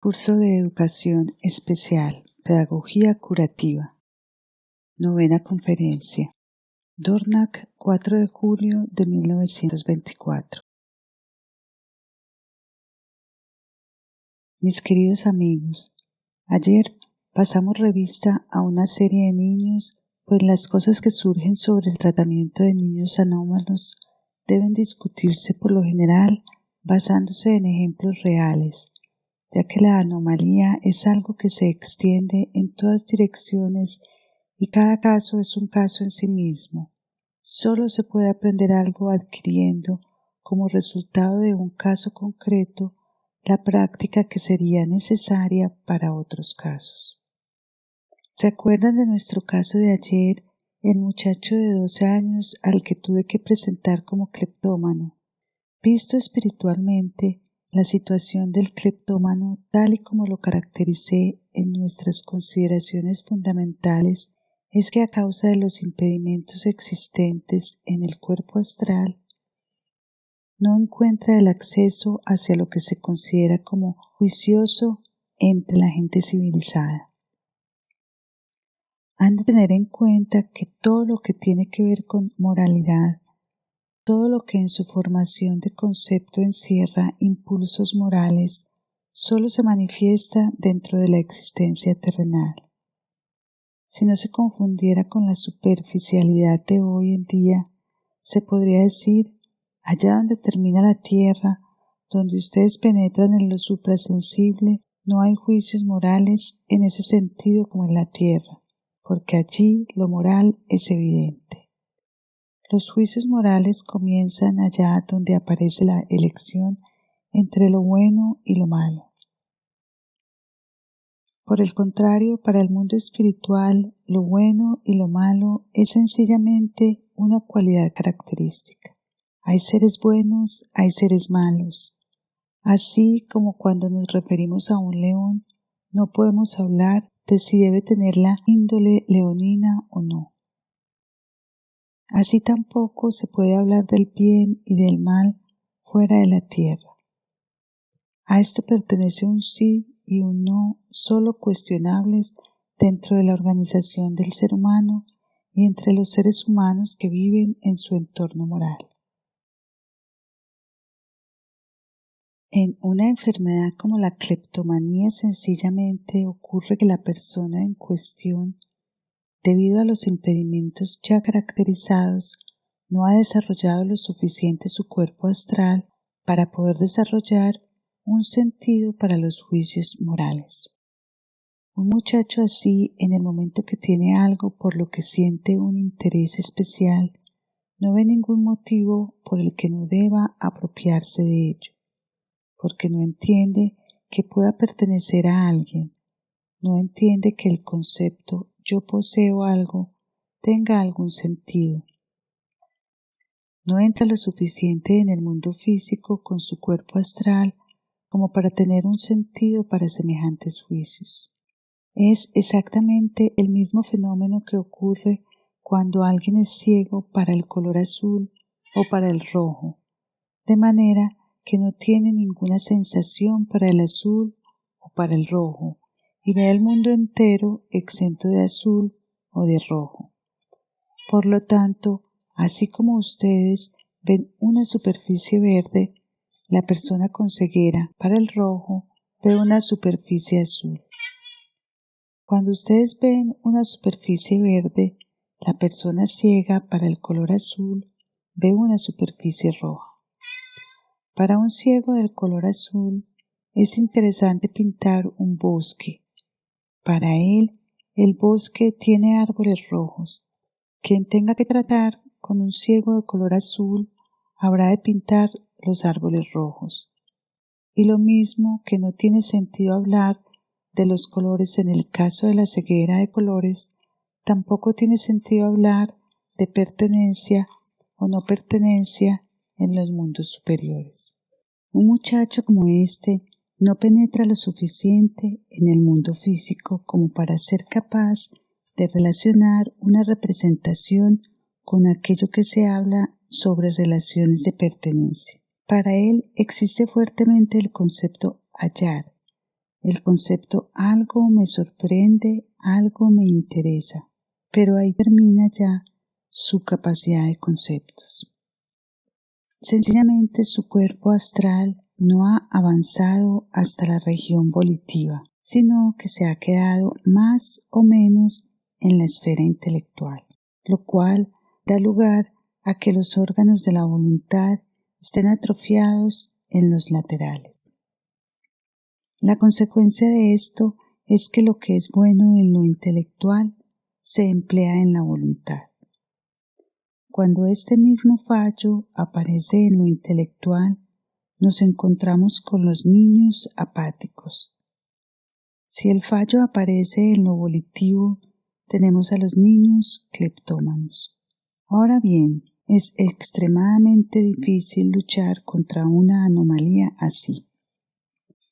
Curso de Educación Especial, Pedagogía Curativa. Novena Conferencia. Dornach, 4 de julio de 1924. Mis queridos amigos, ayer pasamos revista a una serie de niños, pues las cosas que surgen sobre el tratamiento de niños anómalos deben discutirse por lo general basándose en ejemplos reales, ya que la anomalía es algo que se extiende en todas direcciones y cada caso es un caso en sí mismo. Solo se puede aprender algo adquiriendo, como resultado de un caso concreto, la práctica que sería necesaria para otros casos. ¿Se acuerdan de nuestro caso de ayer, el muchacho de 12 años al que tuve que presentar como cleptómano? Visto espiritualmente, la situación del cleptómano, tal y como lo caractericé en nuestras consideraciones fundamentales, es que a causa de los impedimentos existentes en el cuerpo astral, no encuentra el acceso hacia lo que se considera como juicioso entre la gente civilizada. Han de tener en cuenta que todo lo que tiene que ver con moralidad, todo lo que en su formación de concepto encierra impulsos morales, solo se manifiesta dentro de la existencia terrenal. Si no se confundiera con la superficialidad de hoy en día, se podría decir, allá donde termina la tierra, donde ustedes penetran en lo suprasensible, no hay juicios morales en ese sentido como en la tierra, porque allí lo moral es evidente. Los juicios morales comienzan allá donde aparece la elección entre lo bueno y lo malo. Por el contrario, para el mundo espiritual, lo bueno y lo malo es sencillamente una cualidad característica. Hay seres buenos, hay seres malos. Así como cuando nos referimos a un león, no podemos hablar de si debe tener la índole leonina o no. Así tampoco se puede hablar del bien y del mal fuera de la tierra. A esto pertenece un sí y un no solo cuestionables dentro de la organización del ser humano y entre los seres humanos que viven en su entorno moral. En una enfermedad como la cleptomanía sencillamente ocurre que la persona en cuestión, debido a los impedimentos ya caracterizados, no ha desarrollado lo suficiente su cuerpo astral para poder desarrollar un sentido para los juicios morales. Un muchacho así, en el momento que tiene algo por lo que siente un interés especial, no ve ningún motivo por el que no deba apropiarse de ello, porque no entiende que pueda pertenecer a alguien, no entiende que el concepto yo poseo algo tenga algún sentido. No entra lo suficiente en el mundo físico con su cuerpo astral como para tener un sentido para semejantes juicios. Es exactamente el mismo fenómeno que ocurre cuando alguien es ciego para el color azul o para el rojo, de manera que no tiene ninguna sensación para el azul o para el rojo, y ve el mundo entero exento de azul o de rojo. Por lo tanto, así como ustedes ven una superficie verde, la persona con ceguera para el rojo ve una superficie azul. Cuando ustedes ven una superficie verde, la persona ciega para el color azul ve una superficie roja. Para un ciego del color azul es interesante pintar un bosque. Para él, el bosque tiene árboles rojos. Quien tenga que tratar con un ciego de color azul habrá de pintar los árboles rojos. Y lo mismo que no tiene sentido hablar de los colores en el caso de la ceguera de colores, tampoco tiene sentido hablar de pertenencia o no pertenencia en los mundos superiores. Un muchacho como este no penetra lo suficiente en el mundo físico como para ser capaz de relacionar una representación con aquello que se habla sobre relaciones de pertenencia. Para él existe fuertemente el concepto hallar, el concepto algo me sorprende, algo me interesa, pero ahí termina ya su capacidad de conceptos. Sencillamente su cuerpo astral no ha avanzado hasta la región volitiva, sino que se ha quedado más o menos en la esfera intelectual, lo cual da lugar a que los órganos de la voluntad estén atrofiados en los laterales. La consecuencia de esto es que lo que es bueno en lo intelectual se emplea en la voluntad. Cuando este mismo fallo aparece en lo intelectual, nos encontramos con los niños apáticos. Si el fallo aparece en lo volitivo, tenemos a los niños cleptómanos. Ahora bien, es extremadamente difícil luchar contra una anomalía así,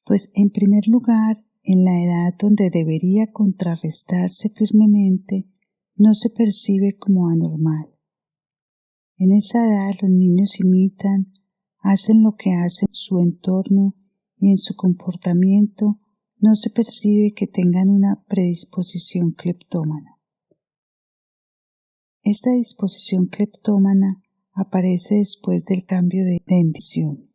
pues en primer lugar, en la edad donde debería contrarrestarse firmemente, no se percibe como anormal. En esa edad los niños imitan, hacen lo que hace su entorno y en su comportamiento no se percibe que tengan una predisposición cleptómana. Esta disposición cleptómana aparece después del cambio de dentición,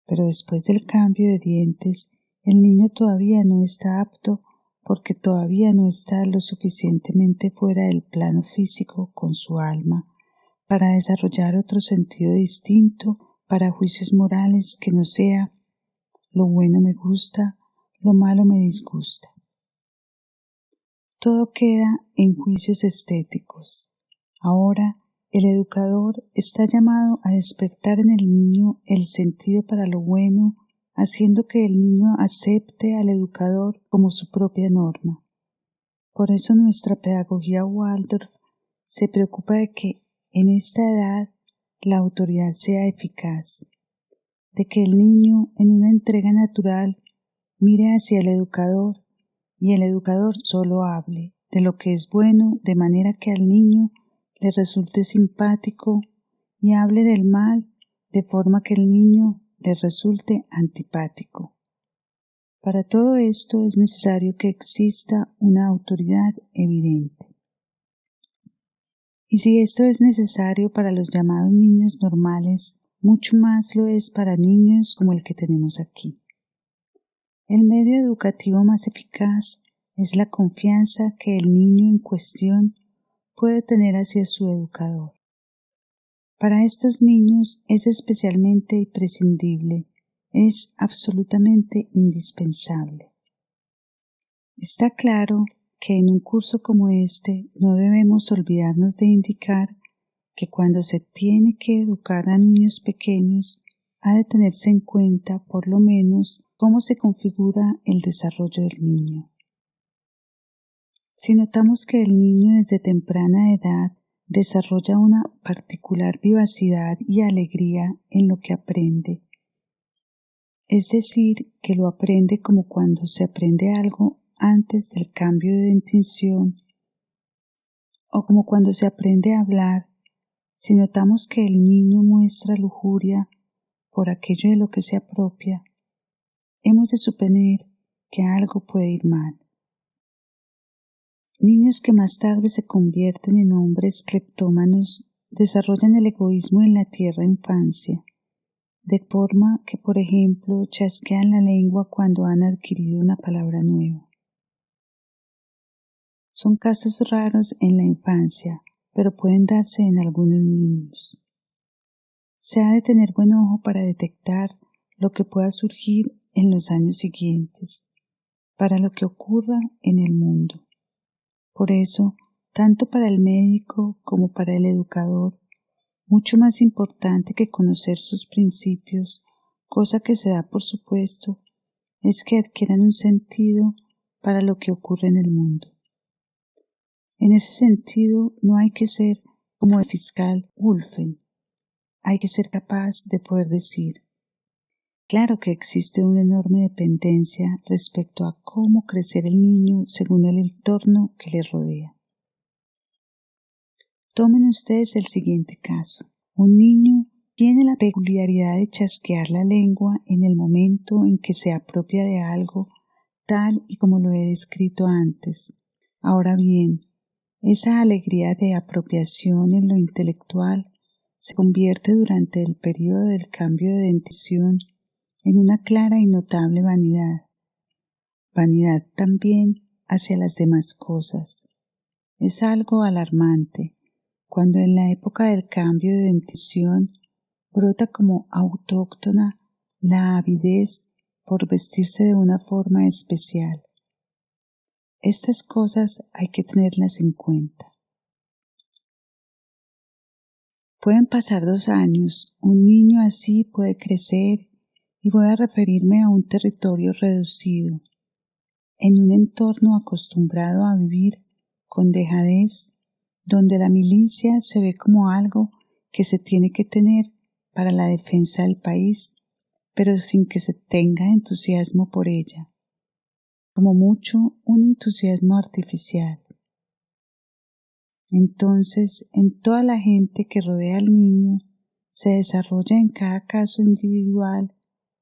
pero después del cambio de dientes el niño todavía no está apto porque todavía no está lo suficientemente fuera del plano físico con su alma para desarrollar otro sentido distinto para juicios morales que no sea lo bueno me gusta, lo malo me disgusta. Todo queda en juicios estéticos. Ahora el educador está llamado a despertar en el niño el sentido para lo bueno, haciendo que el niño acepte al educador como su propia norma. Por eso nuestra pedagogía Waldorf se preocupa de que en esta edad la autoridad sea eficaz, de que el niño en una entrega natural mire hacia el educador y el educador solo hable de lo que es bueno de manera que al niño le resulte simpático y hable del mal de forma que el niño le resulte antipático. Para todo esto es necesario que exista una autoridad evidente. Y si esto es necesario para los llamados niños normales, mucho más lo es para niños como el que tenemos aquí. El medio educativo más eficaz es la confianza que el niño en cuestión puede tener hacia su educador. Para estos niños es especialmente imprescindible, es absolutamente indispensable. Está claro que en un curso como este no debemos olvidarnos de indicar que cuando se tiene que educar a niños pequeños ha de tenerse en cuenta por lo menos cómo se configura el desarrollo del niño. Si notamos que el niño desde temprana edad desarrolla una particular vivacidad y alegría en lo que aprende, es decir, que lo aprende como cuando se aprende algo antes del cambio de dentición o como cuando se aprende a hablar, si notamos que el niño muestra lujuria por aquello de lo que se apropia, hemos de suponer que algo puede ir mal. Niños que más tarde se convierten en hombres cleptómanos desarrollan el egoísmo en la tierna infancia, de forma que, por ejemplo, chasquean la lengua cuando han adquirido una palabra nueva. Son casos raros en la infancia, pero pueden darse en algunos niños. Se ha de tener buen ojo para detectar lo que pueda surgir en los años siguientes, para lo que ocurra en el mundo. Por eso, tanto para el médico como para el educador, mucho más importante que conocer sus principios, cosa que se da por supuesto, es que adquieran un sentido para lo que ocurre en el mundo. En ese sentido, no hay que ser como el fiscal Wulffen. Hay que ser capaz de poder decir, claro que existe una enorme dependencia respecto a cómo crecer el niño según el entorno que le rodea. Tomen ustedes el siguiente caso. Un niño tiene la peculiaridad de chasquear la lengua en el momento en que se apropia de algo tal y como lo he descrito antes. Ahora bien, esa alegría de apropiación en lo intelectual se convierte durante el periodo del cambio de dentición en una clara y notable vanidad. Vanidad también hacia las demás cosas. Es algo alarmante cuando en la época del cambio de dentición brota como autóctona la avidez por vestirse de una forma especial. Estas cosas hay que tenerlas en cuenta. Pueden pasar 2 años, un niño así puede crecer, y voy a referirme a un territorio reducido, en un entorno acostumbrado a vivir con dejadez, donde la milicia se ve como algo que se tiene que tener para la defensa del país, pero sin que se tenga entusiasmo por ella, como mucho un entusiasmo artificial. Entonces, en toda la gente que rodea al niño, se desarrolla en cada caso individual,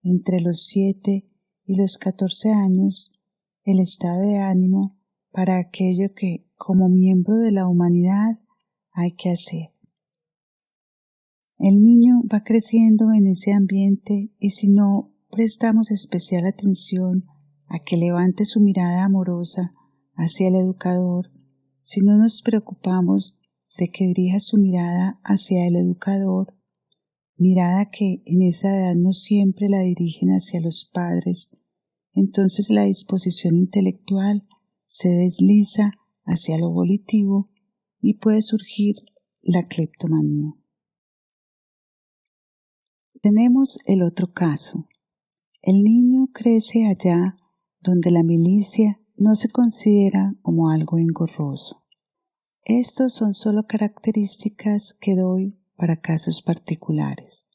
entre los 7 y los 14 años, el estado de ánimo para aquello que, como miembro de la humanidad, hay que hacer. El niño va creciendo en ese ambiente y si no prestamos especial atención a que levante su mirada amorosa hacia el educador, si no nos preocupamos de que dirija su mirada hacia el educador, mirada que en esa edad no siempre la dirigen hacia los padres, entonces la disposición intelectual se desliza hacia lo volitivo y puede surgir la cleptomanía. Tenemos el otro caso. El niño crece allá donde la milicia no se considera como algo engorroso. Estos son solo características que doy para casos particulares.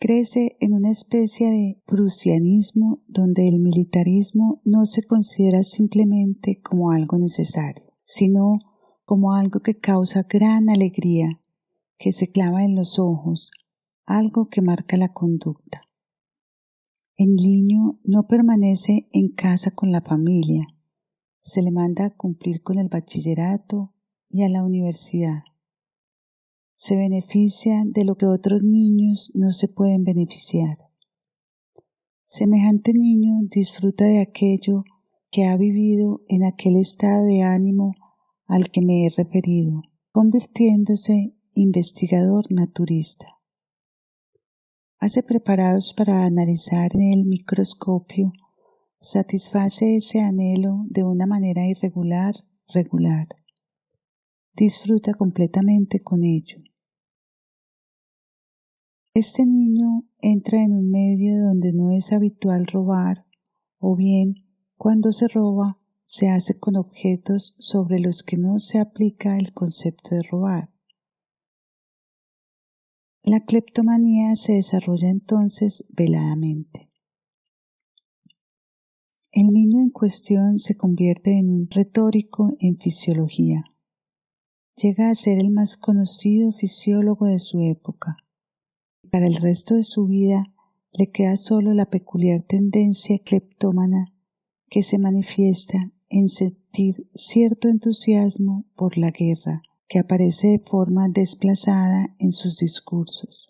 Crece en una especie de prusianismo donde el militarismo no se considera simplemente como algo necesario, sino como algo que causa gran alegría, que se clava en los ojos, algo que marca la conducta. El niño no permanece en casa con la familia, se le manda a cumplir con el bachillerato y a la universidad. Se beneficia de lo que otros niños no se pueden beneficiar. Semejante niño disfruta de aquello que ha vivido en aquel estado de ánimo al que me he referido, convirtiéndose investigador naturista. Hace preparados para analizar en el microscopio, satisface ese anhelo de una manera regular. Disfruta completamente con ello. Este niño entra en un medio donde no es habitual robar, o bien, cuando se roba, se hace con objetos sobre los que no se aplica el concepto de robar. La cleptomanía se desarrolla entonces veladamente. El niño en cuestión se convierte en un retórico en fisiología. Llega a ser el más conocido fisiólogo de su época. Para el resto de su vida le queda solo la peculiar tendencia cleptómana que se manifiesta en sentir cierto entusiasmo por la guerra, que aparece de forma desplazada en sus discursos.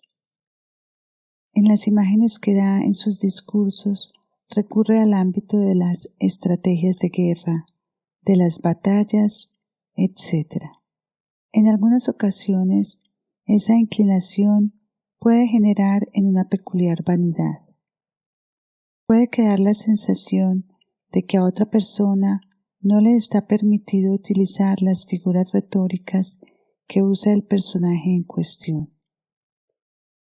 En las imágenes que da en sus discursos recurre al ámbito de las estrategias de guerra, de las batallas, etc. En algunas ocasiones, esa inclinación puede generar en una peculiar vanidad. Puede quedar la sensación de que a otra persona no le está permitido utilizar las figuras retóricas que usa el personaje en cuestión.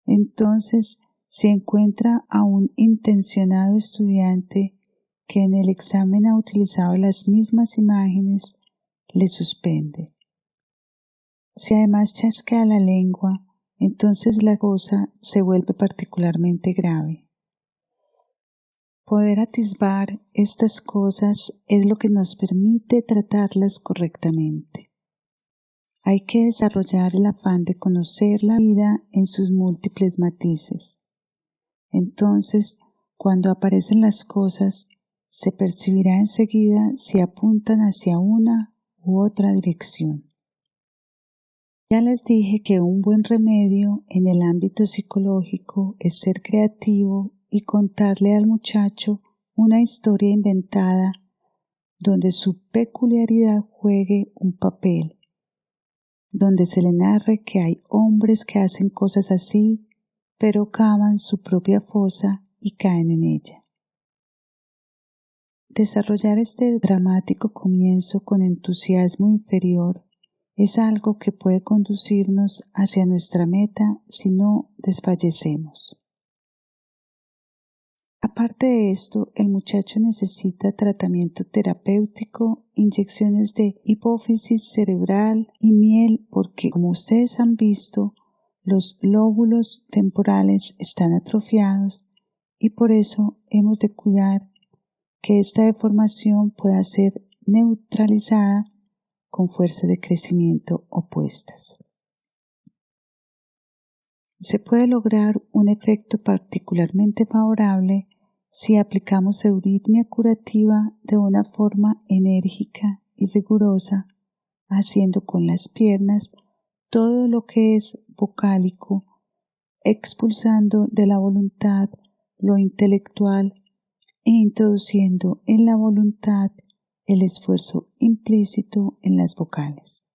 Entonces se encuentra a un intencionado estudiante que en el examen ha utilizado las mismas imágenes, le suspende. Si además chasquea la lengua, entonces la cosa se vuelve particularmente grave. Poder atisbar estas cosas es lo que nos permite tratarlas correctamente. Hay que desarrollar el afán de conocer la vida en sus múltiples matices. Entonces, cuando aparecen las cosas, se percibirá enseguida si apuntan hacia una u otra dirección. Ya les dije que un buen remedio en el ámbito psicológico es ser creativo y contarle al muchacho una historia inventada donde su peculiaridad juegue un papel, donde se le narre que hay hombres que hacen cosas así, pero cavan su propia fosa y caen en ella. Desarrollar este dramático comienzo con entusiasmo inferior es algo que puede conducirnos hacia nuestra meta si no desfallecemos. Aparte de esto, el muchacho necesita tratamiento terapéutico, inyecciones de hipófisis cerebral y miel porque, como ustedes han visto, los lóbulos temporales están atrofiados y por eso hemos de cuidar que esta deformación pueda ser neutralizada con fuerzas de crecimiento opuestas. Se puede lograr un efecto particularmente favorable si aplicamos euritmia curativa de una forma enérgica y rigurosa, haciendo con las piernas todo lo que es vocálico, expulsando de la voluntad lo intelectual e introduciendo en la voluntad el esfuerzo implícito en las vocales.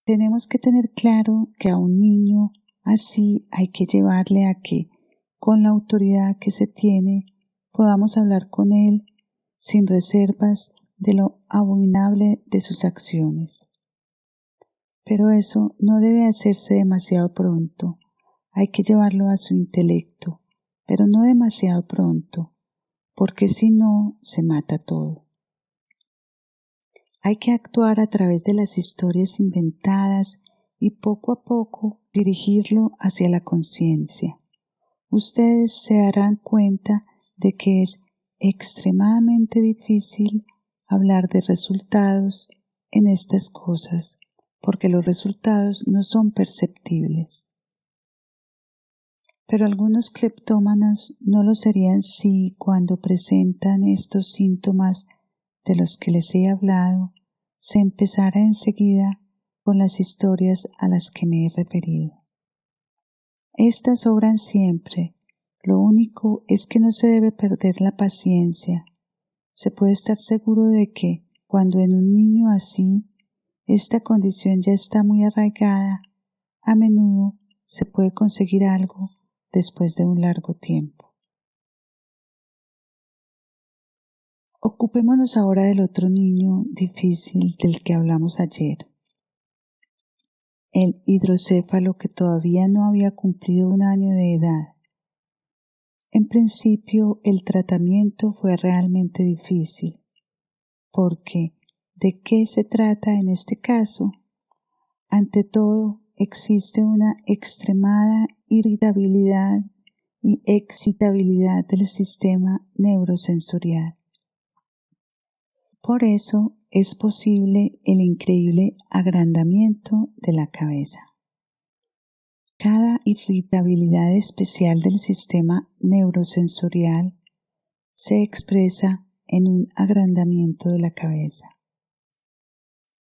Tenemos que tener claro que a un niño así hay que llevarle a que, con la autoridad que se tiene, podamos hablar con él sin reservas de lo abominable de sus acciones. Pero eso no debe hacerse demasiado pronto. Hay que llevarlo a su intelecto, pero no demasiado pronto, porque si no, se mata todo. Hay que actuar a través de las historias inventadas y poco a poco dirigirlo hacia la conciencia. Ustedes se darán cuenta de que es extremadamente difícil hablar de resultados en estas cosas, porque los resultados no son perceptibles. Pero algunos cleptómanos no lo serían si, cuando presentan estos síntomas de los que les he hablado, se empezara enseguida con las historias a las que me he referido. Estas sobran siempre, lo único es que no se debe perder la paciencia. Se puede estar seguro de que, cuando en un niño así, esta condición ya está muy arraigada, a menudo se puede conseguir algo después de un largo tiempo. Ocupémonos ahora del otro niño difícil del que hablamos ayer, el hidrocéfalo que todavía no había cumplido 1 año de edad. En principio, el tratamiento fue realmente difícil, porque ¿de qué se trata en este caso? Ante todo, existe una extremada irritabilidad y excitabilidad del sistema neurosensorial. Por eso es posible el increíble agrandamiento de la cabeza. Cada irritabilidad especial del sistema neurosensorial se expresa en un agrandamiento de la cabeza.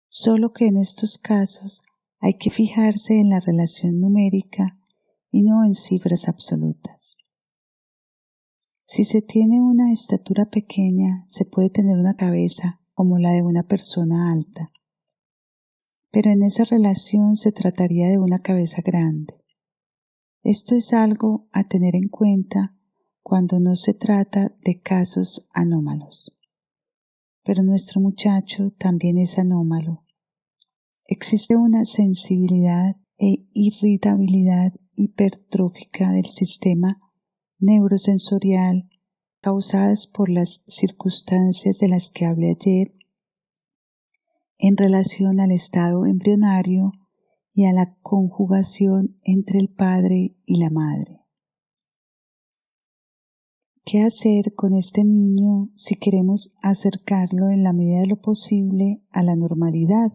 Solo que en estos casos hay que fijarse en la relación numérica y no en cifras absolutas. Si se tiene una estatura pequeña, se puede tener una cabeza como la de una persona alta, pero en esa relación se trataría de una cabeza grande. Esto es algo a tener en cuenta cuando no se trata de casos anómalos. Pero nuestro muchacho también es anómalo. Existe una sensibilidad e irritabilidad hipertrófica del sistema neurosensorial causadas por las circunstancias de las que hablé ayer en relación al estado embrionario y a la conjugación entre el padre y la madre. ¿Qué hacer con este niño si queremos acercarlo en la medida de lo posible a la normalidad?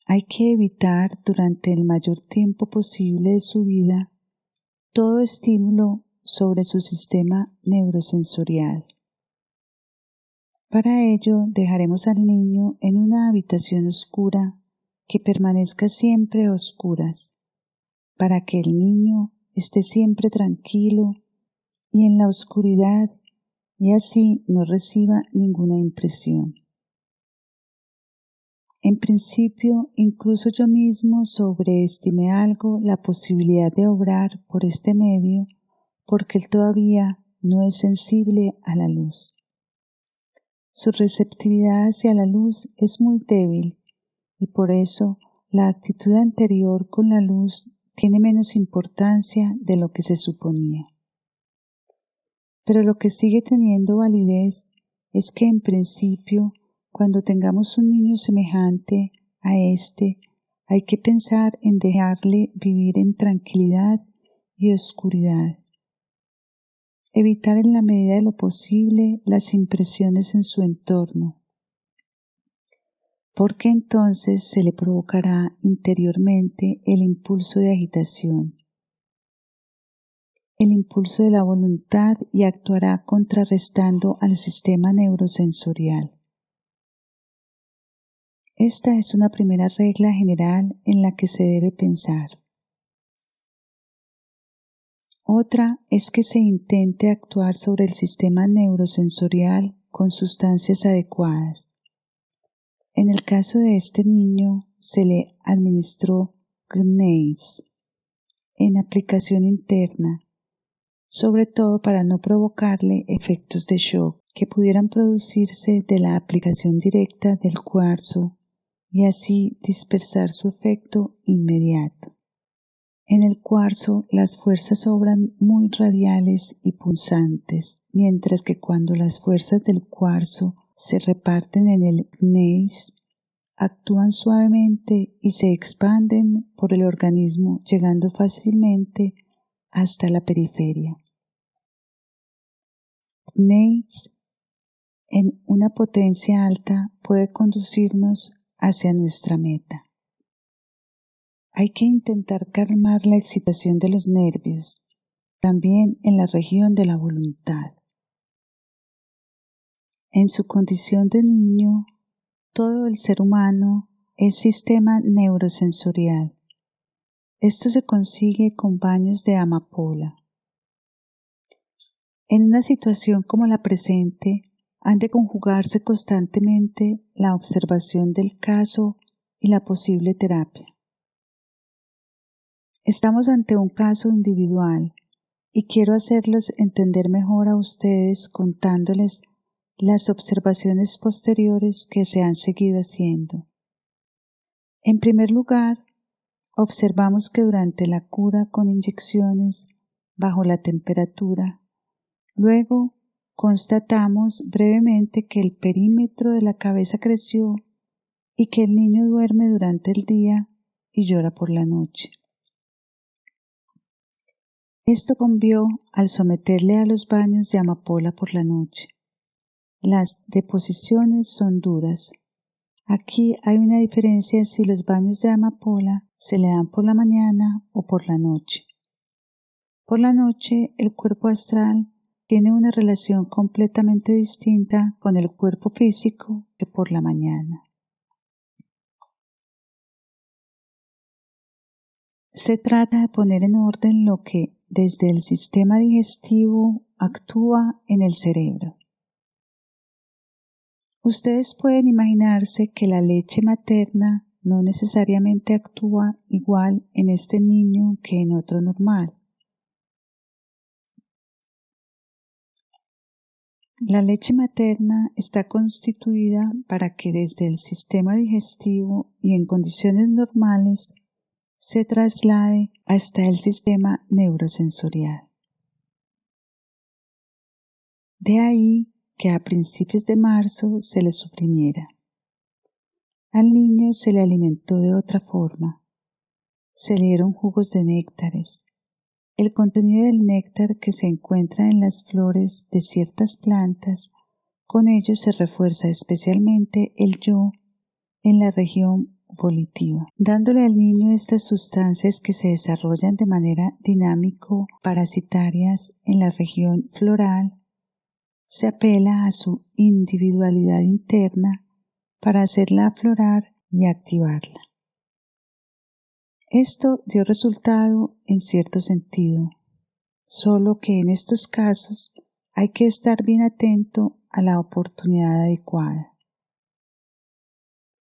Hay que evitar durante el mayor tiempo posible de su vida todo estímulo sobre su sistema neurosensorial. Para ello, dejaremos al niño en una habitación oscura que permanezca siempre a oscuras, para que el niño esté siempre tranquilo y en la oscuridad y así no reciba ninguna impresión. En principio, incluso yo mismo sobreestimé algo la posibilidad de obrar por este medio porque él todavía no es sensible a la luz. Su receptividad hacia la luz es muy débil y por eso la actitud anterior con la luz tiene menos importancia de lo que se suponía. Pero lo que sigue teniendo validez es que en principio, cuando tengamos un niño semejante a este, hay que pensar en dejarle vivir en tranquilidad y oscuridad. Evitar en la medida de lo posible las impresiones en su entorno, porque entonces se le provocará interiormente el impulso de agitación, el impulso de la voluntad y actuará contrarrestando al sistema neurosensorial. Esta es una primera regla general en la que se debe pensar. Otra es que se intente actuar sobre el sistema neurosensorial con sustancias adecuadas. En el caso de este niño se le administró GNEIS en aplicación interna, sobre todo para no provocarle efectos de shock que pudieran producirse de la aplicación directa del cuarzo y así dispersar su efecto inmediato. En el cuarzo las fuerzas obran muy radiales y punzantes, mientras que cuando las fuerzas del cuarzo se reparten en el GNEIS, actúan suavemente y se expanden por el organismo llegando fácilmente hasta la periferia. GNEIS en una potencia alta puede conducirnos hacia nuestra meta. Hay que intentar calmar la excitación de los nervios, también en la región de la voluntad. En su condición de niño, todo el ser humano es sistema neurosensorial. Esto se consigue con baños de amapola. En una situación como la presente, han de conjugarse constantemente la observación del caso y la posible terapia. Estamos ante un caso individual y quiero hacerlos entender mejor a ustedes contándoles las observaciones posteriores que se han seguido haciendo. En primer lugar, observamos que durante la cura con inyecciones bajo la temperatura, luego constatamos brevemente que el perímetro de la cabeza creció y que el niño duerme durante el día y llora por la noche. Esto cambió al someterle a los baños de amapola por la noche. Las deposiciones son duras. Aquí hay una diferencia si los baños de amapola se le dan por la mañana o por la noche. Por la noche, el cuerpo astral tiene una relación completamente distinta con el cuerpo físico que por la mañana. Se trata de poner en orden lo que desde el sistema digestivo actúa en el cerebro. Ustedes pueden imaginarse que la leche materna no necesariamente actúa igual en este niño que en otro normal. La leche materna está constituida para que desde el sistema digestivo y en condiciones normales se traslade hasta el sistema neurosensorial. De ahí que a principios de marzo se le suprimiera. Al niño se le alimentó de otra forma. Se le dieron jugos de néctares. El contenido del néctar que se encuentra en las flores de ciertas plantas, con ello se refuerza especialmente el yo en la región volitiva, dándole al niño estas sustancias que se desarrollan de manera dinámico-parasitarias en la región floral. Se apela a su individualidad interna para hacerla aflorar y activarla. Esto dio resultado en cierto sentido, solo que en estos casos hay que estar bien atento a la oportunidad adecuada.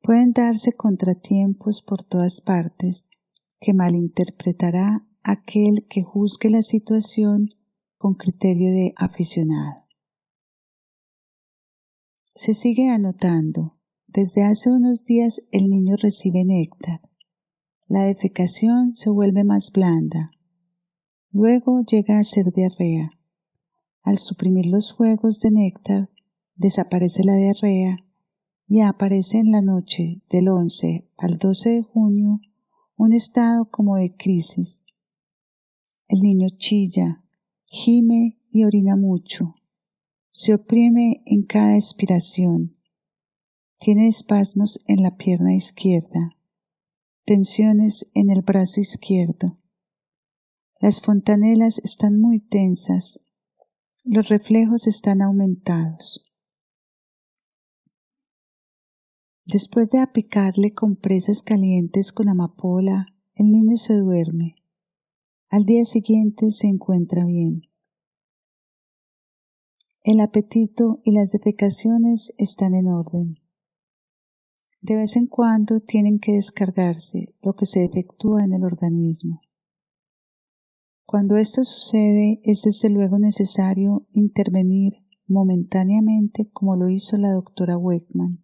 Pueden darse contratiempos por todas partes que malinterpretará aquel que juzgue la situación con criterio de aficionado. Se sigue anotando. Desde hace unos días el niño recibe néctar. La defecación se vuelve más blanda. Luego llega a ser diarrea. Al suprimir los juegos de néctar, desaparece la diarrea y aparece en la noche del 11 al 12 de junio un estado como de crisis. El niño chilla, gime y orina mucho. Se oprime en cada expiración. Tiene espasmos en la pierna izquierda, tensiones en el brazo izquierdo. Las fontanelas están muy tensas. Los reflejos están aumentados. Después de aplicarle compresas calientes con amapola, el niño se duerme. Al día siguiente se encuentra bien. El apetito y las defecaciones están en orden. De vez en cuando tienen que descargarse lo que se efectúa en el organismo. Cuando esto sucede, es desde luego necesario intervenir momentáneamente como lo hizo la doctora Weckman.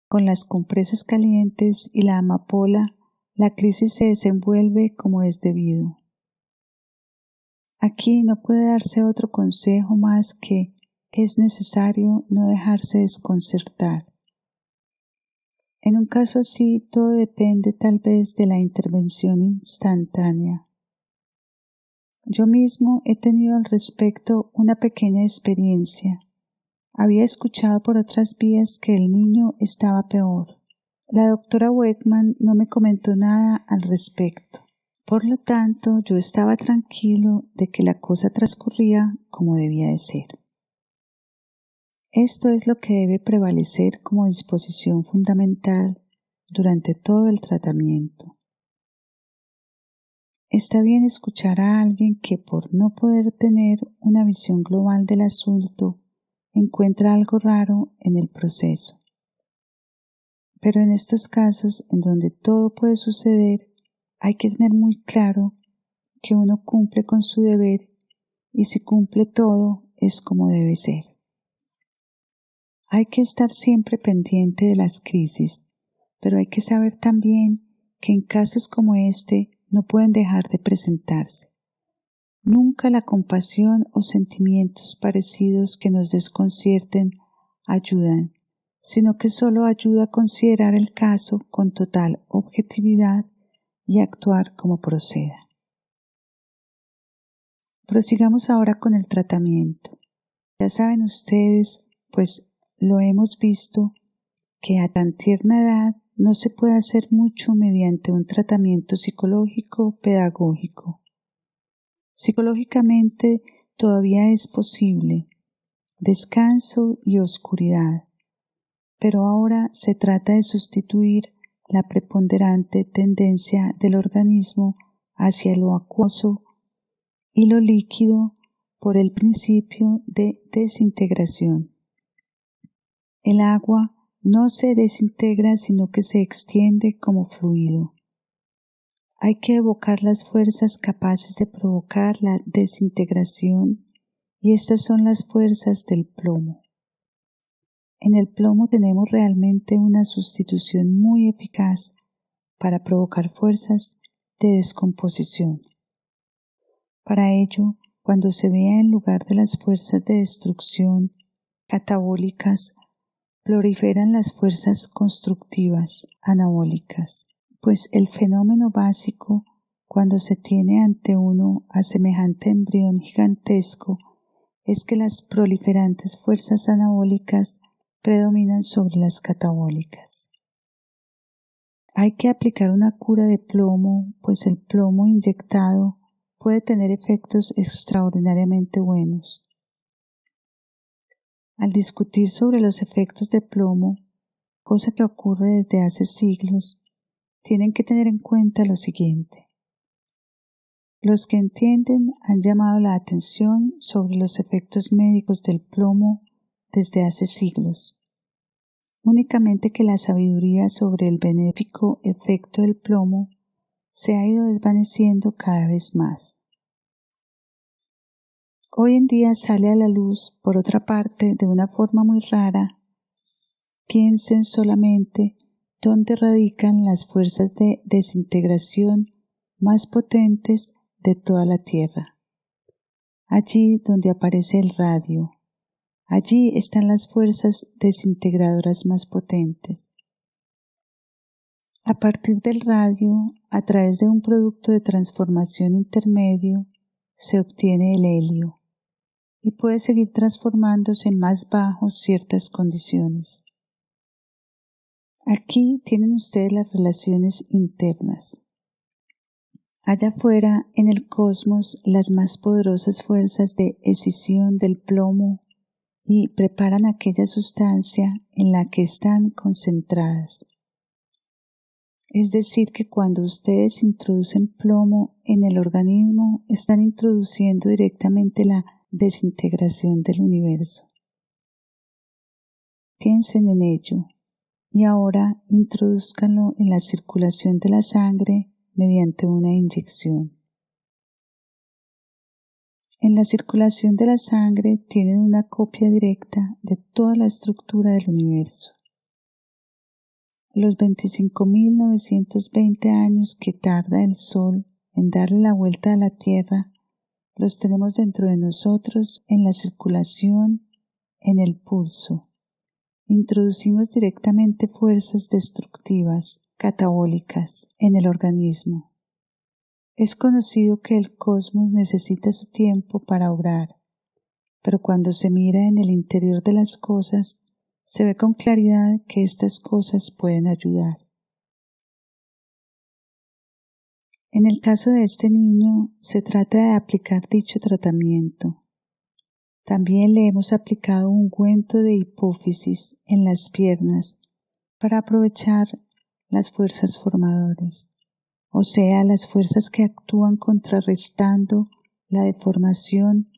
Con las compresas calientes y la amapola, la crisis se desenvuelve como es debido. Aquí no puede darse otro consejo más que es necesario no dejarse desconcertar. En un caso así, todo depende tal vez de la intervención instantánea. Yo mismo he tenido al respecto una pequeña experiencia. Había escuchado por otras vías que el niño estaba peor. La doctora Weckman no me comentó nada al respecto. Por lo tanto, yo estaba tranquilo de que la cosa transcurría como debía de ser. Esto es lo que debe prevalecer como disposición fundamental durante todo el tratamiento. Está bien escuchar a alguien que por no poder tener una visión global del asunto encuentra algo raro en el proceso. Pero en estos casos en donde todo puede suceder, hay que tener muy claro que uno cumple con su deber y si cumple todo es como debe ser. Hay que estar siempre pendiente de las crisis, pero hay que saber también que en casos como este no pueden dejar de presentarse. Nunca la compasión o sentimientos parecidos que nos desconcierten ayudan, sino que solo ayuda a considerar el caso con total objetividad y actuar como proceda. Prosigamos ahora con el tratamiento. Ya saben ustedes, pues lo hemos visto, que a tan tierna edad no se puede hacer mucho mediante un tratamiento psicológico pedagógico. Psicológicamente todavía es posible descanso y oscuridad, pero ahora se trata de sustituir la preponderante tendencia del organismo hacia lo acuoso y lo líquido por el principio de desintegración. El agua no se desintegra sino que se extiende como fluido. Hay que evocar las fuerzas capaces de provocar la desintegración y estas son las fuerzas del plomo. En el plomo tenemos realmente una sustitución muy eficaz para provocar fuerzas de descomposición. Para ello, cuando se vea en lugar de las fuerzas de destrucción catabólicas, proliferan las fuerzas constructivas anabólicas, pues el fenómeno básico cuando se tiene ante uno a semejante embrión gigantesco es que las proliferantes fuerzas anabólicas predominan sobre las catabólicas. Hay que aplicar una cura de plomo, pues el plomo inyectado puede tener efectos extraordinariamente buenos. Al discutir sobre los efectos de plomo, cosa que ocurre desde hace siglos, tienen que tener en cuenta lo siguiente. Los que entienden han llamado la atención sobre los efectos médicos del plomo desde hace siglos. Únicamente que la sabiduría sobre el benéfico efecto del plomo se ha ido desvaneciendo cada vez más. Hoy en día sale a la luz, por otra parte, de una forma muy rara. Piensen solamente dónde radican las fuerzas de desintegración más potentes de toda la Tierra. Allí donde aparece el radio. Allí están las fuerzas desintegradoras más potentes. A partir del radio, a través de un producto de transformación intermedio, se obtiene el helio y puede seguir transformándose más bajo ciertas condiciones. Aquí tienen ustedes las relaciones internas. Allá afuera, en el cosmos, las más poderosas fuerzas de escisión del plomo y preparan aquella sustancia en la que están concentradas. Es decir, que cuando ustedes introducen plomo en el organismo, están introduciendo directamente la desintegración del universo. Piensen en ello y ahora introduzcanlo en la circulación de la sangre mediante una inyección. En la circulación de la sangre tienen una copia directa de toda la estructura del universo. Los 25.920 años que tarda el Sol en darle la vuelta a la Tierra, los tenemos dentro de nosotros en la circulación, en el pulso. Introducimos directamente fuerzas destructivas, catabólicas, en el organismo. Es conocido que el cosmos necesita su tiempo para obrar, pero cuando se mira en el interior de las cosas, se ve con claridad que estas cosas pueden ayudar. En el caso de este niño, se trata de aplicar dicho tratamiento. También le hemos aplicado un ungüento de hipófisis en las piernas para aprovechar las fuerzas formadoras, o sea, las fuerzas que actúan contrarrestando la deformación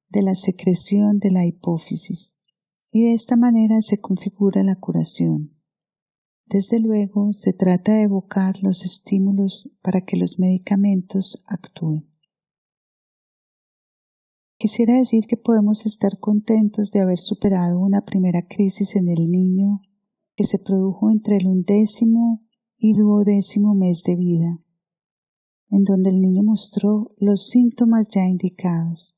de la secreción de la hipófisis. Y de esta manera se configura la curación. Desde luego, se trata de evocar los estímulos para que los medicamentos actúen. Quisiera decir que podemos estar contentos de haber superado una primera crisis en el niño que se produjo entre el 11º y 12º mes de vida, en donde el niño mostró los síntomas ya indicados.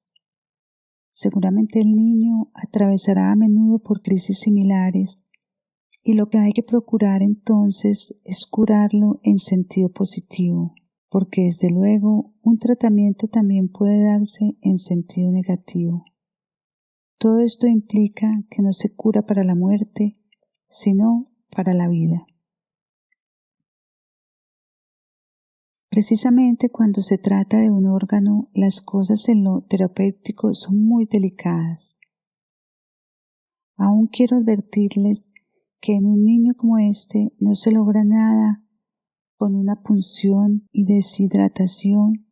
Seguramente el niño atravesará a menudo por crisis similares y lo que hay que procurar entonces es curarlo en sentido positivo, porque desde luego un tratamiento también puede darse en sentido negativo. Todo esto implica que no se cura para la muerte, sino para la vida. Precisamente cuando se trata de un órgano, las cosas en lo terapéutico son muy delicadas. Aún quiero advertirles que en un niño como este no se logra nada con una punción y deshidratación,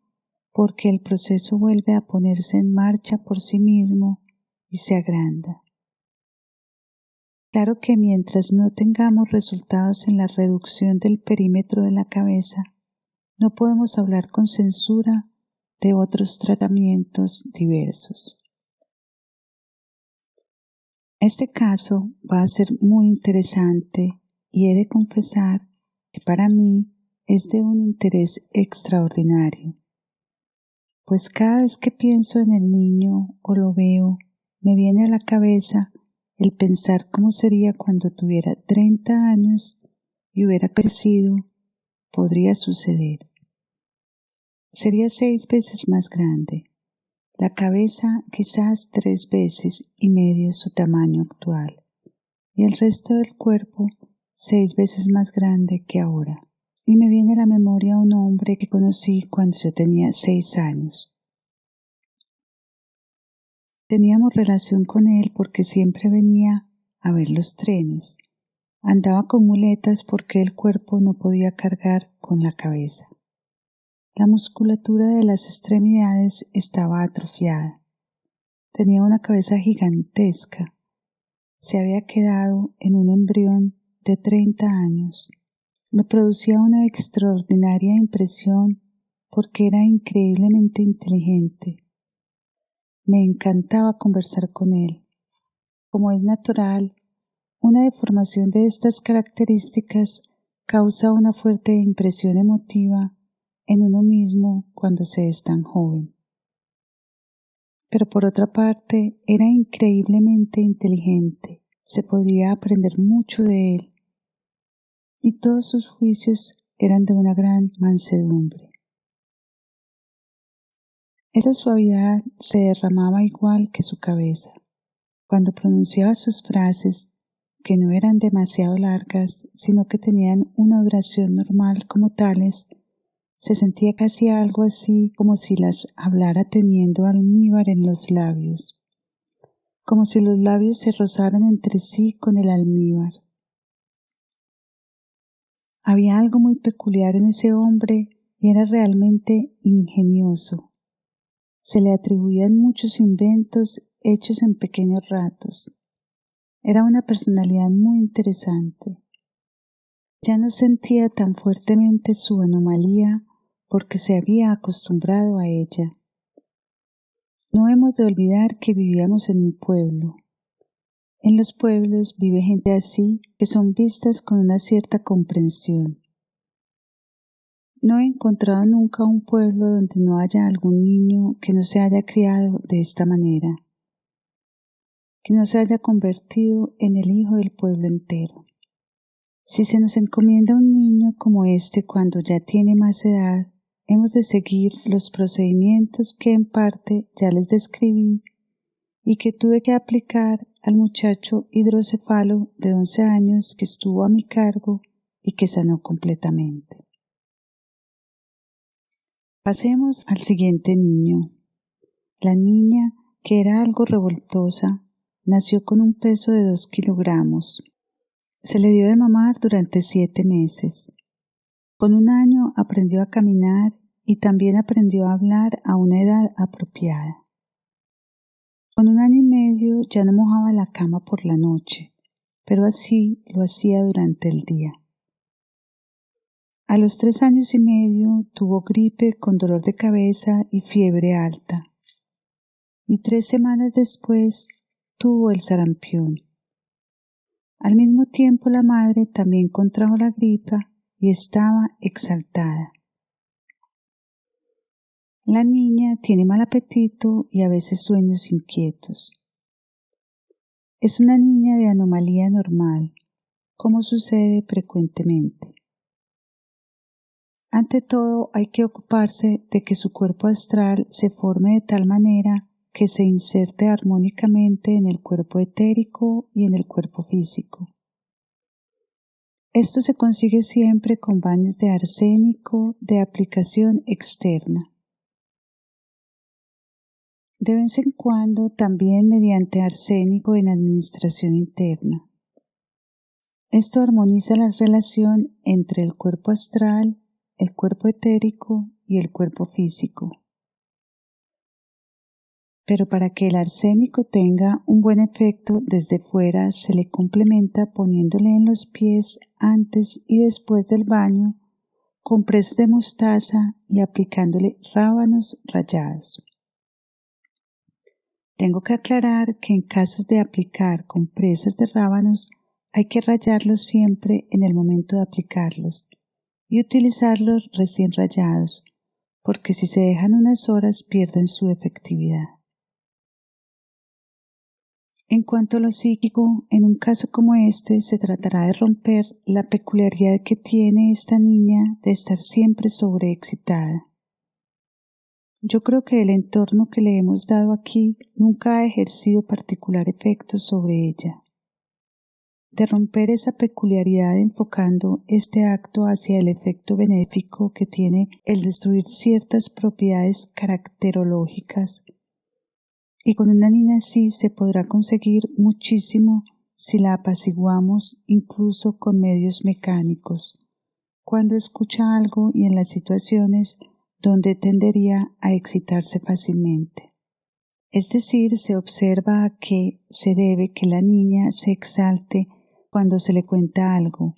porque el proceso vuelve a ponerse en marcha por sí mismo y se agranda. Claro que mientras no tengamos resultados en la reducción del perímetro de la cabeza, no podemos hablar con censura de otros tratamientos diversos. Este caso va a ser muy interesante y he de confesar que para mí es de un interés extraordinario, pues cada vez que pienso en el niño o lo veo, me viene a la cabeza el pensar cómo sería cuando tuviera 30 años y hubiera crecido. Podría suceder. Sería 6 veces más grande, la cabeza quizás 3 veces y medio su tamaño actual, y el resto del cuerpo 6 veces más grande que ahora. y me viene a la memoria un hombre que conocí cuando yo tenía 6 años. Teníamos relación con él porque siempre venía a ver los trenes. Andaba con muletas porque el cuerpo no podía cargar con la cabeza. La musculatura de las extremidades estaba atrofiada. Tenía una cabeza gigantesca. Se había quedado en un embrión de 30 años. Me producía una extraordinaria impresión porque era increíblemente inteligente. Me encantaba conversar con él. Como es natural, una deformación de estas características causa una fuerte impresión emotiva en uno mismo cuando se es tan joven. Pero por otra parte, era increíblemente inteligente. Se podía aprender mucho de él. Y todos sus juicios eran de una gran mansedumbre. Esa suavidad se derramaba igual que su cabeza. Cuando pronunciaba sus frases, que no eran demasiado largas, sino que tenían una duración normal como tales, se sentía casi algo así como si las hablara teniendo almíbar en los labios, como si los labios se rozaran entre sí con el almíbar. Había algo muy peculiar en ese hombre y era realmente ingenioso. Se le atribuían muchos inventos hechos en pequeños ratos. Era una personalidad muy interesante. Ya no sentía tan fuertemente su anomalía porque se había acostumbrado a ella. No hemos de olvidar que vivíamos en un pueblo. En los pueblos vive gente así que son vistas con una cierta comprensión. No he encontrado nunca un pueblo donde no haya algún niño que no se haya criado de esta manera, que no se haya convertido en el hijo del pueblo entero. Si se nos encomienda un niño como este cuando ya tiene más edad, hemos de seguir los procedimientos que en parte ya les describí y que tuve que aplicar al muchacho hidrocefalo de 11 años que estuvo a mi cargo y que sanó completamente. Pasemos al siguiente niño. La niña, que era algo revoltosa, nació con un peso de 2 kilogramos. Se le dio de mamar durante 7 meses. Con 1 año aprendió a caminar y también aprendió a hablar a una edad apropiada. Con 1 año y medio ya no mojaba la cama por la noche, pero así lo hacía durante el día. A los 3 años y medio tuvo gripe con dolor de cabeza y fiebre alta. Y 3 semanas después tuvo el sarampión. Al mismo tiempo la madre también contrajo la gripa y estaba exaltada. La niña tiene mal apetito y a veces sueños inquietos. Es una niña de anomalía normal, como sucede frecuentemente. Ante todo, hay que ocuparse de que su cuerpo astral se forme de tal manera que se inserte armónicamente en el cuerpo etérico y en el cuerpo físico. Esto se consigue siempre con baños de arsénico de aplicación externa. De vez en cuando también mediante arsénico en administración interna. Esto armoniza la relación entre el cuerpo astral, el cuerpo etérico y el cuerpo físico. Pero para que el arsénico tenga un buen efecto desde fuera se le complementa poniéndole en los pies antes y después del baño compresas de mostaza y aplicándole rábanos rallados. Tengo que aclarar que en casos de aplicar compresas de rábanos hay que rallarlos siempre en el momento de aplicarlos y utilizarlos recién rallados, porque si se dejan unas horas pierden su efectividad. En cuanto a lo psíquico, en un caso como este se tratará de romper la peculiaridad que tiene esta niña de estar siempre sobreexcitada. Yo creo que el entorno que le hemos dado aquí nunca ha ejercido particular efecto sobre ella. de romper esa peculiaridad enfocando este acto hacia el efecto benéfico que tiene el destruir ciertas propiedades caracterológicas. Y con una niña así se podrá conseguir muchísimo si la apaciguamos incluso con medios mecánicos, cuando escucha algo y en las situaciones donde tendería a excitarse fácilmente. Es decir, se observa a qué se debe que la niña se exalte cuando se le cuenta algo,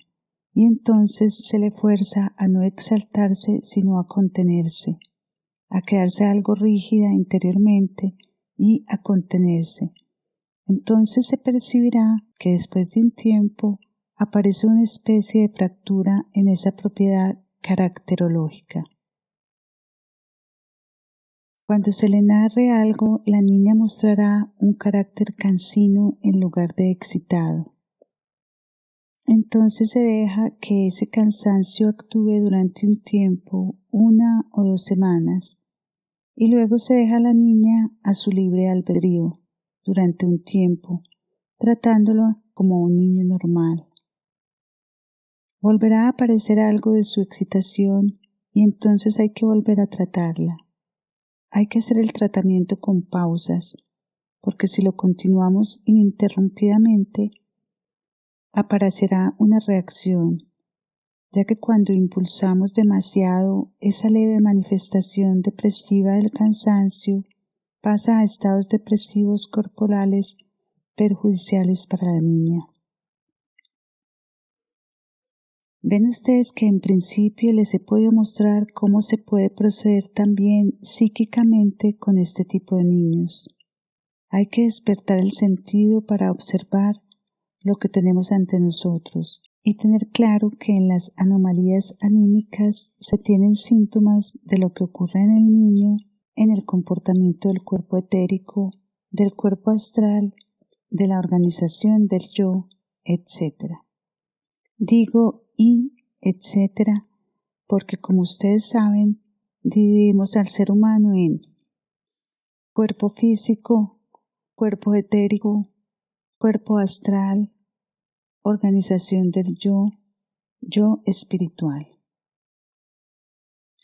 y entonces se le fuerza a no exaltarse sino a contenerse, a quedarse algo rígida interiormente y a contenerse. Entonces se percibirá que después de un tiempo aparece una especie de fractura en esa propiedad caracterológica. Cuando se le narre algo, la niña mostrará un carácter cansino en lugar de excitado. Entonces se deja que ese cansancio actúe durante un tiempo, 1 o 2 semanas, y luego se deja a la niña a su libre albedrío durante un tiempo, tratándolo como un niño normal. Volverá a aparecer algo de su excitación y entonces hay que volver a tratarla. Hay que hacer el tratamiento con pausas, porque si lo continuamos ininterrumpidamente, aparecerá una reacción, ya que cuando impulsamos demasiado esa leve manifestación depresiva del cansancio pasa a estados depresivos corporales perjudiciales para la niña. Ven ustedes que en principio les he podido mostrar cómo se puede proceder también psíquicamente con este tipo de niños. Hay que despertar el sentido para observar lo que tenemos ante nosotros y tener claro que en las anomalías anímicas se tienen síntomas de lo que ocurre en el niño, en el comportamiento del cuerpo etérico, del cuerpo astral, de la organización del yo, etc. Digo etc. porque como ustedes saben, dividimos al ser humano en cuerpo físico, cuerpo etérico, cuerpo astral, organización del yo, yo espiritual.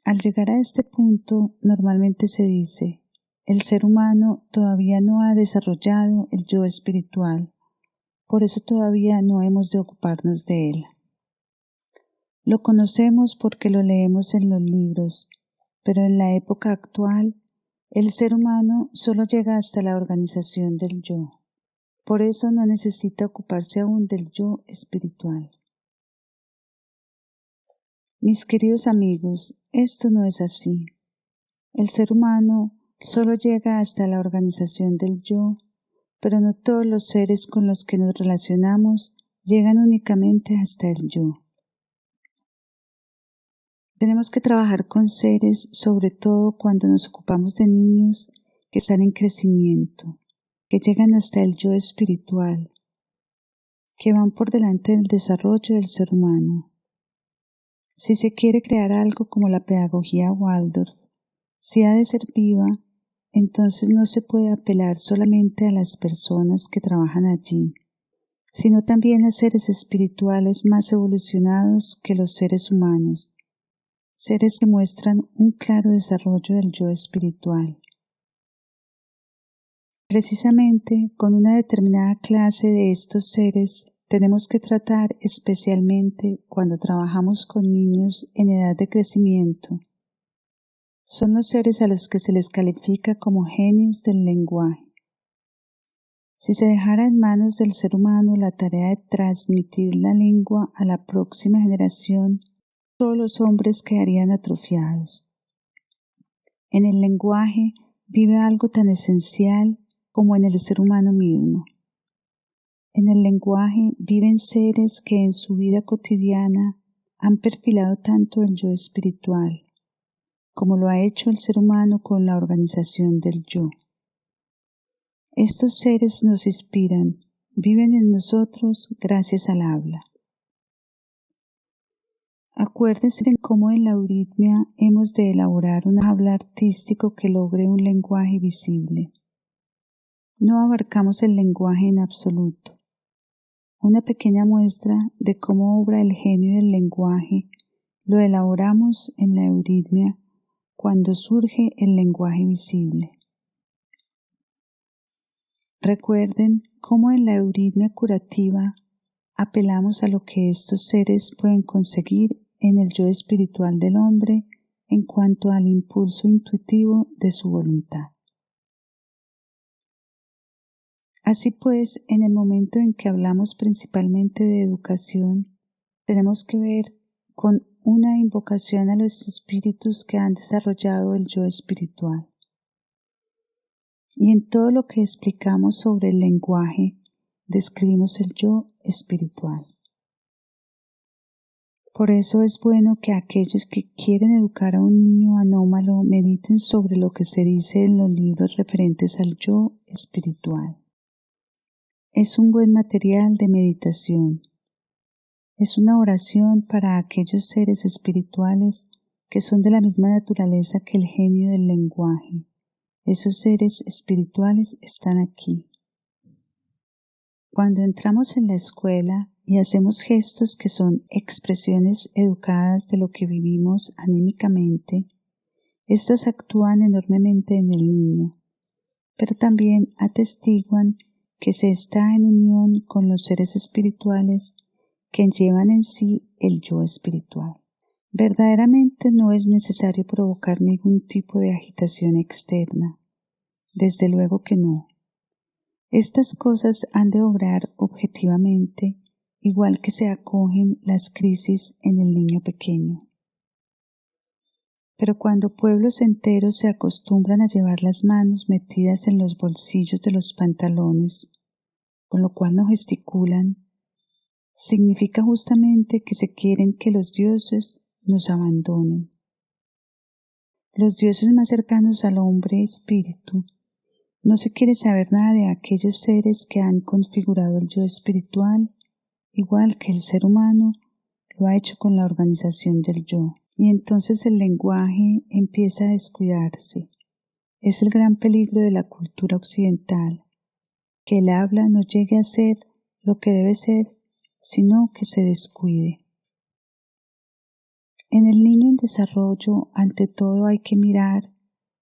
Al llegar a este punto, normalmente se dice, el ser humano todavía no ha desarrollado el yo espiritual, por eso todavía no hemos de ocuparnos de él. Lo conocemos porque lo leemos en los libros, pero en la época actual, el ser humano solo llega hasta la organización del yo. Por eso no necesita ocuparse aún del yo espiritual. Mis queridos amigos, esto no es así. El ser humano solo llega hasta la organización del yo, pero no todos los seres con los que nos relacionamos llegan únicamente hasta el yo. Tenemos que trabajar con seres, sobre todo cuando nos ocupamos de niños que están en crecimiento, que llegan hasta el yo espiritual, que van por delante del desarrollo del ser humano. Si se quiere crear algo como la pedagogía Waldorf, si ha de ser viva, entonces no se puede apelar solamente a las personas que trabajan allí, sino también a seres espirituales más evolucionados que los seres humanos, seres que muestran un claro desarrollo del yo espiritual. Precisamente con una determinada clase de estos seres tenemos que tratar especialmente cuando trabajamos con niños en edad de crecimiento. Son los seres a los que se les califica como genios del lenguaje. Si se dejara en manos del ser humano la tarea de transmitir la lengua a la próxima generación, todos los hombres quedarían atrofiados. En el lenguaje vive algo tan esencial como en el ser humano mismo. En el lenguaje viven seres que en su vida cotidiana han perfilado tanto el yo espiritual, como lo ha hecho el ser humano con la organización del yo. Estos seres nos inspiran, viven en nosotros gracias al habla. Acuérdense de cómo en la euritmia hemos de elaborar un habla artístico que logre un lenguaje visible. No abarcamos el lenguaje en absoluto. Una pequeña muestra de cómo obra el genio del lenguaje lo elaboramos en la euritmia cuando surge el lenguaje visible. Recuerden cómo en la euritmia curativa apelamos a lo que estos seres pueden conseguir en el yo espiritual del hombre en cuanto al impulso intuitivo de su voluntad. Así pues, en el momento en que hablamos principalmente de educación, tenemos que ver con una invocación a los espíritus que han desarrollado el yo espiritual. Y en todo lo que explicamos sobre el lenguaje, describimos el yo espiritual. Por eso es bueno que aquellos que quieren educar a un niño anómalo mediten sobre lo que se dice en los libros referentes al yo espiritual. Es un buen material de meditación. Es una oración para aquellos seres espirituales que son de la misma naturaleza que el genio del lenguaje. Esos seres espirituales están aquí. Cuando entramos en la escuela y hacemos gestos que son expresiones educadas de lo que vivimos anímicamente, estas actúan enormemente en el niño, pero también atestiguan que se está en unión con los seres espirituales que llevan en sí el yo espiritual. Verdaderamente no es necesario provocar ningún tipo de agitación externa. Desde luego que no. Estas cosas han de obrar objetivamente, igual que se acogen las crisis en el niño pequeño. Pero cuando pueblos enteros se acostumbran a llevar las manos metidas en los bolsillos de los pantalones, con lo cual no gesticulan, significa justamente que se quieren que los dioses nos abandonen. Los dioses más cercanos al hombre espíritu no se quiere saber nada de aquellos seres que han configurado el yo espiritual, igual que el ser humano lo ha hecho con la organización del yo. Y entonces el lenguaje empieza a descuidarse. Es el gran peligro de la cultura occidental, que el habla no llegue a ser lo que debe ser, sino que se descuide. En el niño en desarrollo, ante todo hay que mirar,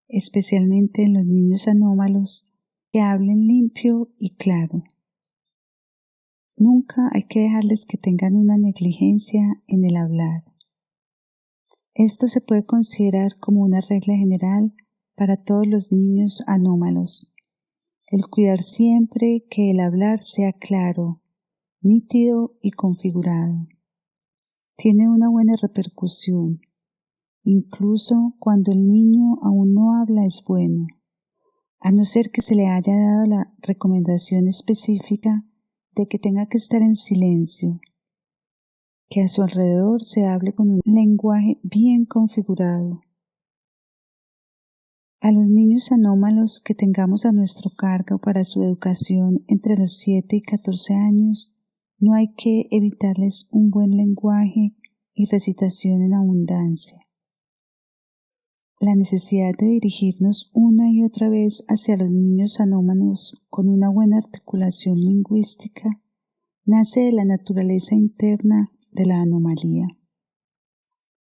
especialmente en los niños anómalos, que hablen limpio y claro. Nunca hay que dejarles que tengan una negligencia en el hablar. Esto se puede considerar como una regla general para todos los niños anómalos. El cuidar siempre que el hablar sea claro, nítido y configurado. Tiene una buena repercusión. Incluso cuando el niño aún no habla es bueno, a no ser que se le haya dado la recomendación específica de que tenga que estar en silencio, que a su alrededor se hable con un lenguaje bien configurado. A los niños anómalos que tengamos a nuestro cargo para su educación entre los 7 y 14 años, no hay que evitarles un buen lenguaje y recitación en abundancia. La necesidad de dirigirnos una y otra vez hacia los niños anómalos con una buena articulación lingüística nace de la naturaleza interna de la anomalía.